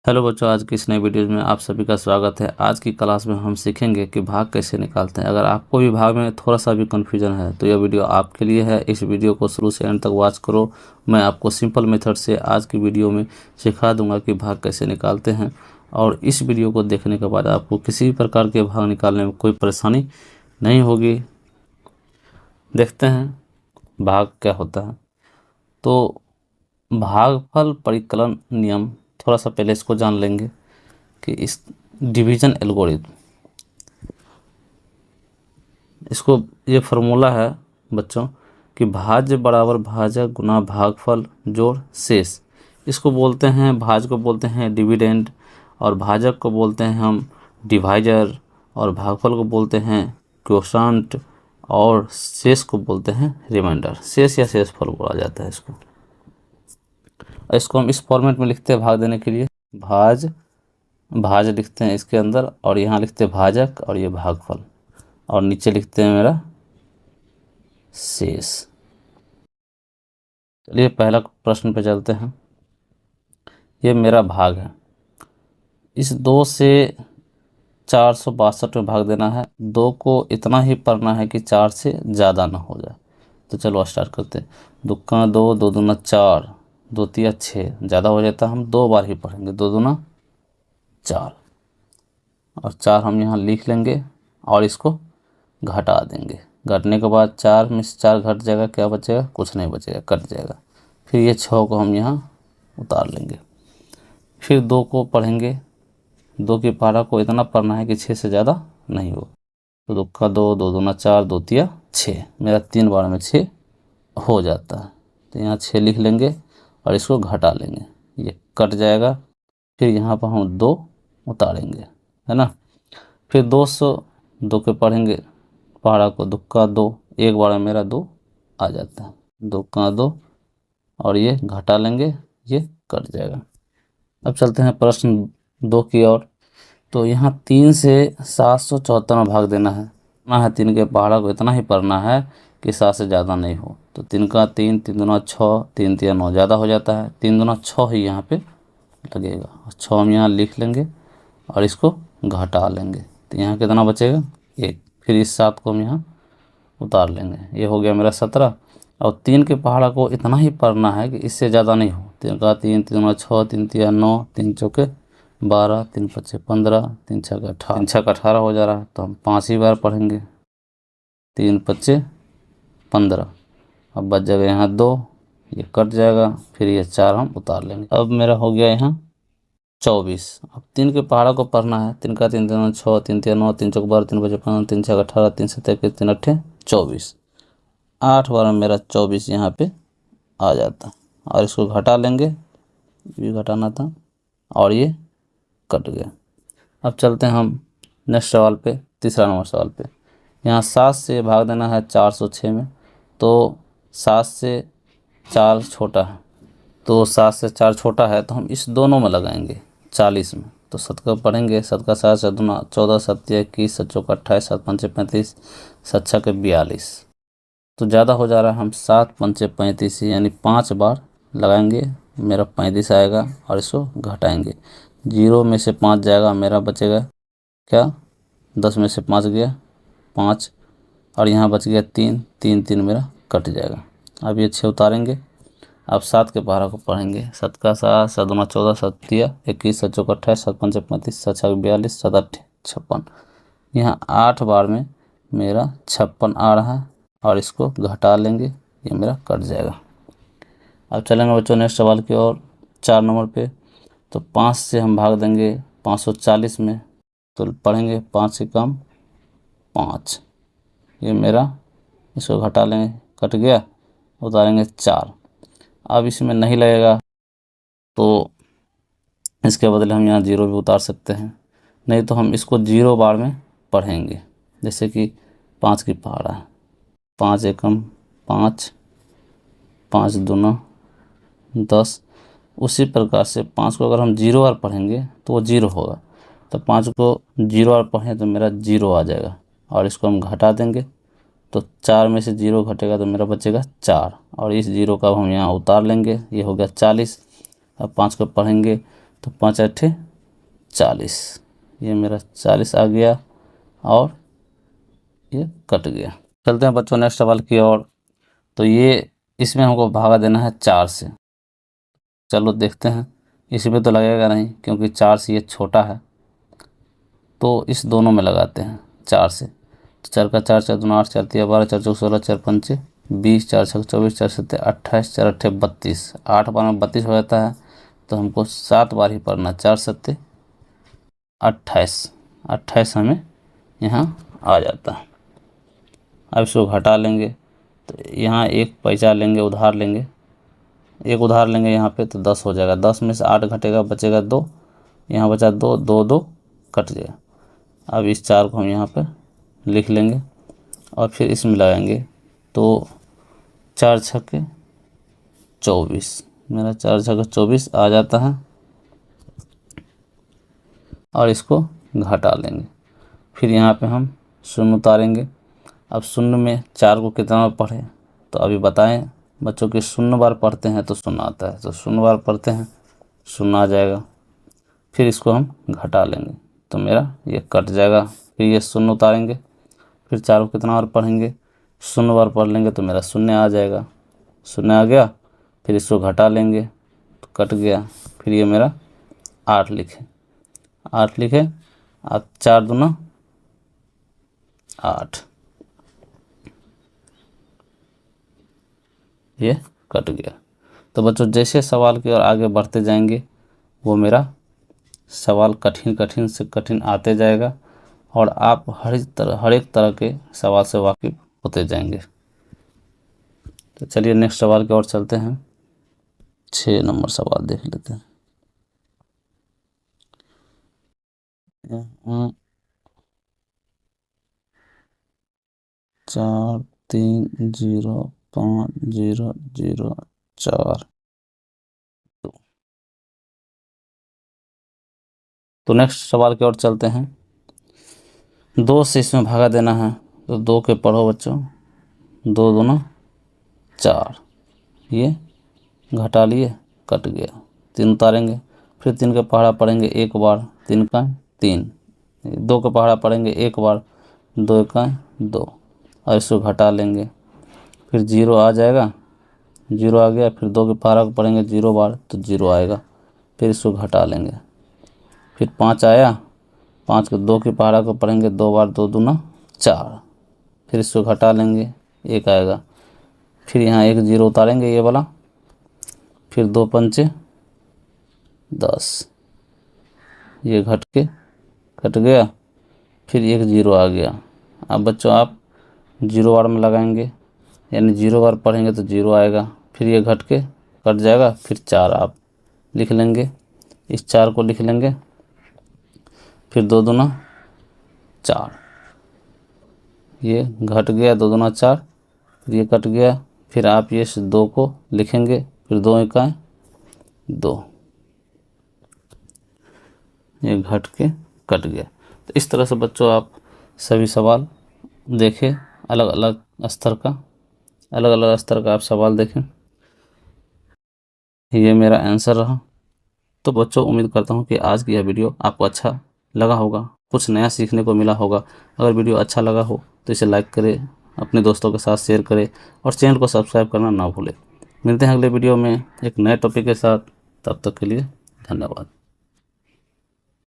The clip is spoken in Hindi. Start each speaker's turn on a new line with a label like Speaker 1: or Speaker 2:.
Speaker 1: हेलो बच्चों, आज की इस नई वीडियो में आप सभी का स्वागत है। आज की क्लास में हम सीखेंगे कि भाग कैसे निकालते हैं। अगर आपको भी भाग में थोड़ा सा भी कन्फ्यूजन है तो यह वीडियो आपके लिए है। इस वीडियो को शुरू से एंड तक वॉच करो। मैं आपको सिंपल मेथड से आज की वीडियो में सिखा दूंगा कि भाग कैसे निकालते हैं, और इस वीडियो को देखने के बाद आपको किसी भी प्रकार के भाग निकालने में कोई परेशानी नहीं होगी। देखते हैं भाग क्या होता है। तो भागफल परिकलन नियम, थोड़ा सा पहले इसको जान लेंगे कि इस डिवीजन एल्गोरिथम, इसको ये फार्मूला है बच्चों कि भाज्य बराबर भाजक गुना भागफल जोड़ शेष। इसको बोलते हैं, भाज्य को बोलते हैं डिविडेंड, और भाजक को बोलते हैं हम डिवाइजर, और भागफल को बोलते हैं क्वोशंट, और शेष को बोलते हैं रिमाइंडर। शेष या शेषफल बोला जाता है इसको। इसको हम इस फॉर्मेट में लिखते हैं भाग देने के लिए। भाज लिखते हैं इसके अंदर, और यहाँ लिखते हैं भाजक, और ये भागफल, और नीचे लिखते हैं मेरा शेष। चलिए पहला प्रश्न पे चलते हैं। ये मेरा भाग है। इस 2 से 462 में भाग देना है। 2 को इतना ही पढ़ना है कि 4 से ज़्यादा ना हो जाए। तो चलो स्टार्ट करते हैं। 2 का 2, 2 दूना 4, 2 तिया 6, ज़्यादा हो जाता है, हम 2 बार ही पढ़ेंगे। 2 दूना 4, और 4 हम यहाँ लिख लेंगे और इसको घटा देंगे। घटने के बाद 4 में से 4 घट जाएगा, क्या बचेगा? कुछ नहीं बचेगा, कट जाएगा। फिर ये 6 को हम यहाँ उतार लेंगे। फिर 2 को पढ़ेंगे। 2 की पारा को इतना पढ़ना है कि 6 से ज़्यादा नहीं हो। तो 2 का 2, 2 दूना 4, 2 तिया 6, मेरा 3 बार में 6 हो जाता है। तो यहाँ 6 लिख लेंगे और इसको घटा लेंगे, ये कट जाएगा। फिर यहाँ पर हम 2 उतारेंगे, है ना। फिर 202 के पढ़ेंगे पहाड़ा को। 2 का 2, एक बार में मेरा 2 आ जाता है। 2 का 2, और ये घटा लेंगे, ये कट जाएगा। अब चलते हैं प्रश्न 2 की ओर। तो यहाँ 3 से 774 में भाग देना है। 3 के पहाड़ा को इतना ही पढ़ना है कि 7 से ज़्यादा नहीं हो। तो 3 का 3, 3 दूना 6, 3 तिया 9, ज़्यादा हो जाता है। 3 दूना 6 ही यहाँ पे लगेगा। 6 हम यहाँ लिख लेंगे और इसको घटा लेंगे। तो यहाँ कितना बचेगा? 1। फिर इस 7 को हम यहाँ उतार लेंगे, ये हो गया मेरा 17। और 3 के पहाड़ा को इतना ही पढ़ना है कि इससे ज़्यादा नहीं हो। 3 का 3, 3 दूना 6, 3 तिया 9, 3 चौके 12, 3 पच्चे 15, 3 छक्का 18, 3 छक्का 18 हो जा रहा है। तो हम 5 ही बार पढ़ेंगे। 3 पच्चे 15, अब बच जाएगा यहाँ 2, ये कट जाएगा। फिर ये 4 हम उतार लेंगे। अब मेरा हो गया यहाँ 24। अब 3 के पहाड़ा को पढ़ना है। 3 का 3, 3 6, 3 तिया 9, 3 चौक 12, 3 पच्चे 15, 3 छक्का 18, 3 सत्ते 21, 3 अट्ठे 24। 8 बार में मेरा 24 यहाँ पे आ जाता है। और इसको घटा लेंगे, ये घटाना था, और ये कट गया। अब चलते हैं हम नेक्स्ट सवाल पे, तीसरा नंबर सवाल पे। यहाँ 7 से भाग देना है 406 में। तो 7 से 4 छोटा है, तो 7 से 4 छोटा है, तो हम इस दोनों में लगाएंगे 40 में। तो 7 का पढ़ेंगे। 7 का 7, 7 दूना 14, 7 तिया 21, 7 चौका 28, 7 पंचे 35, 7 छक्के 42। तो ज़्यादा हो जा रहा है, हम 7 पंचे 35 यानी 5 बार लगाएंगे, मेरा 35 आएगा। और इसको घटाएंगे। 0 में से 5 जाएगा, मेरा बचेगा क्या? 10 में से 5 गया 5, और यहाँ बच गया 3, 3 3 मेरा कट जाएगा। अब ये 6 उतारेंगे। अब 7 के पहाड़ा को पढ़ेंगे। 7 का 7, 7 दूना 14, 7 तिया 21, 7 चौका 28, 7 पंचे 35, 7 छक्के 42, 7 अट्ठे 56। यहाँ 8 बार में मेरा 56 आ रहा है, और इसको घटा लेंगे, ये मेरा कट जाएगा। अब चलेंगे बच्चों नेक्स्ट सवाल की ओर, 4 नंबर पे। तो 5 से हम भाग देंगे 540 में। तो पढ़ेंगे 5 से कम 5, ये मेरा, इसको घटा लेंगे, कट गया। उतारेंगे 4। अब इसमें नहीं लगेगा तो इसके बदले हम यहाँ 0 भी उतार सकते हैं, नहीं तो हम इसको 0 बार में पढ़ेंगे। जैसे कि 5 की पहाड़ा है, 5 एकम 5, 5 दूना 10। उसी प्रकार से 5 को अगर हम 0 बार पढ़ेंगे तो वो 0 होगा। तो 5 को 0 बार पढ़ें तो मेरा 0 आ जाएगा, और इसको हम घटा देंगे। तो 4 में से 0 घटेगा तो मेरा बचेगा 4, और इस 0 का हम यहाँ उतार लेंगे, ये हो गया 40। अब 5 को पढ़ेंगे तो 5 8 40, ये मेरा 40 आ गया और ये कट गया। चलते हैं बच्चों नेक्स्ट सवाल की ओर। तो ये इसमें हमको भागा देना है 4 से। चलो देखते हैं, इसमें तो लगेगा नहीं क्योंकि 4 से ये छोटा है, तो इस दोनों में लगाते हैं 4 से। तो 4 का 4 4 दूना 8, 4 तिया 12, 4 चौक 16, 4 पंचे 20, 4 छक 24, 4 सत्ते 28, 4 अट्ठे 32, 8 बार में 32 हो जाता है। तो हमको 7 बार ही पढ़ना, 4 सत्ते 28, 28 हमें यहाँ आ जाता है। अब इसको घटा लेंगे, तो यहाँ एक पैसा लेंगे, उधार लेंगे, एक उधार लेंगे यहाँ पे, तो 10 हो जाएगा। 10 में से 8 घटेगा, बचेगा 2, यहाँ बचा 2, 2 2 कट गया। अब इस 4 को हम यहाँ पे लिख लेंगे और फिर इसमें लगाएंगे, तो 4 छक्के 24, मेरा 4 छक्के 24 आ जाता है। और इसको घटा लेंगे, फिर यहाँ पे हम शून्य उतारेंगे। अब शून्य में 4 को कितना बार पढ़े, तो अभी बताएं बच्चों कि 0 बार पढ़ते हैं तो 0 आता है, तो 0 बार पढ़ते हैं 0 आ जाएगा। फिर इसको हम घटा लेंगे, तो मेरा ये कट जाएगा। फिर ये 0 उतारेंगे, फिर 4 को कितना बार पढ़ेंगे, 0 बार पढ़ लेंगे, तो मेरा 0 आ जाएगा। 0 आ गया, फिर इसको घटा लेंगे तो कट गया। फिर ये मेरा 8 लिखे, 8 लिखे, अब 4 दूना 8, ये कट गया। तो बच्चों जैसे सवाल की ओर आगे बढ़ते जाएंगे, वो मेरा सवाल कठिन कठिन से कठिन आते जाएगा और आप हर एक तरह के सवाल से वाकिफ होते जाएंगे। तो चलिए नेक्स्ट सवाल की ओर चलते हैं। 6 नंबर सवाल देख लेते हैं। 4 3 0 5 0 0 4। तो नेक्स्ट सवाल की ओर चलते हैं। 2 से इसमें भागा देना है, तो 2 के पढ़ो बच्चों, 2 दूना 4, ये घटा लिए, कट गया। 3 उतारेंगे, फिर 3 के पहाड़ा पढ़ेंगे एक बार, 3 का 3, 2 के पहाड़ा पढ़ेंगे एक बार, 2 का 2, और इसको घटा लेंगे, फिर 0 आ जाएगा। 0 आ गया, फिर 2 के पहाड़ा को पढ़ेंगे 0 बार, तो 0 आएगा। फिर इसको घटा लेंगे, फिर 5 आया, 5 के 2 के पहाड़ा को पढ़ेंगे 2 बार, 2 दूना 4, फिर इसको घटा लेंगे, 1 आएगा। फिर यहाँ एक 0 उतारेंगे ये वाला, फिर 2 पंचे 10, ये घट के कट गया। फिर एक 0 आ गया। अब बच्चों आप 0 बार में लगाएंगे, यानी 0 बार पढ़ेंगे तो 0 आएगा। फिर ये घट के कट जाएगा, फिर 4 आप लिख लेंगे, इस 4 को लिख लेंगे, फिर 2 दूना 4, ये घट गया, 2 दूना 4, फिर ये कट गया। फिर आप ये 2 को लिखेंगे, फिर 2 इकाई 2, ये घट के कट गया। तो इस तरह से बच्चों आप सभी सवाल देखें, अलग अलग स्तर का आप सवाल देखें। ये मेरा आंसर रहा। तो बच्चों उम्मीद करता हूँ कि आज की यह वीडियो आपको अच्छा लगा होगा, कुछ नया सीखने को मिला होगा। अगर वीडियो अच्छा लगा हो तो इसे लाइक करें, अपने दोस्तों के साथ शेयर करें और चैनल को सब्सक्राइब करना ना भूलें। मिलते हैं अगले वीडियो में एक नए टॉपिक के साथ, तब तक के लिए धन्यवाद।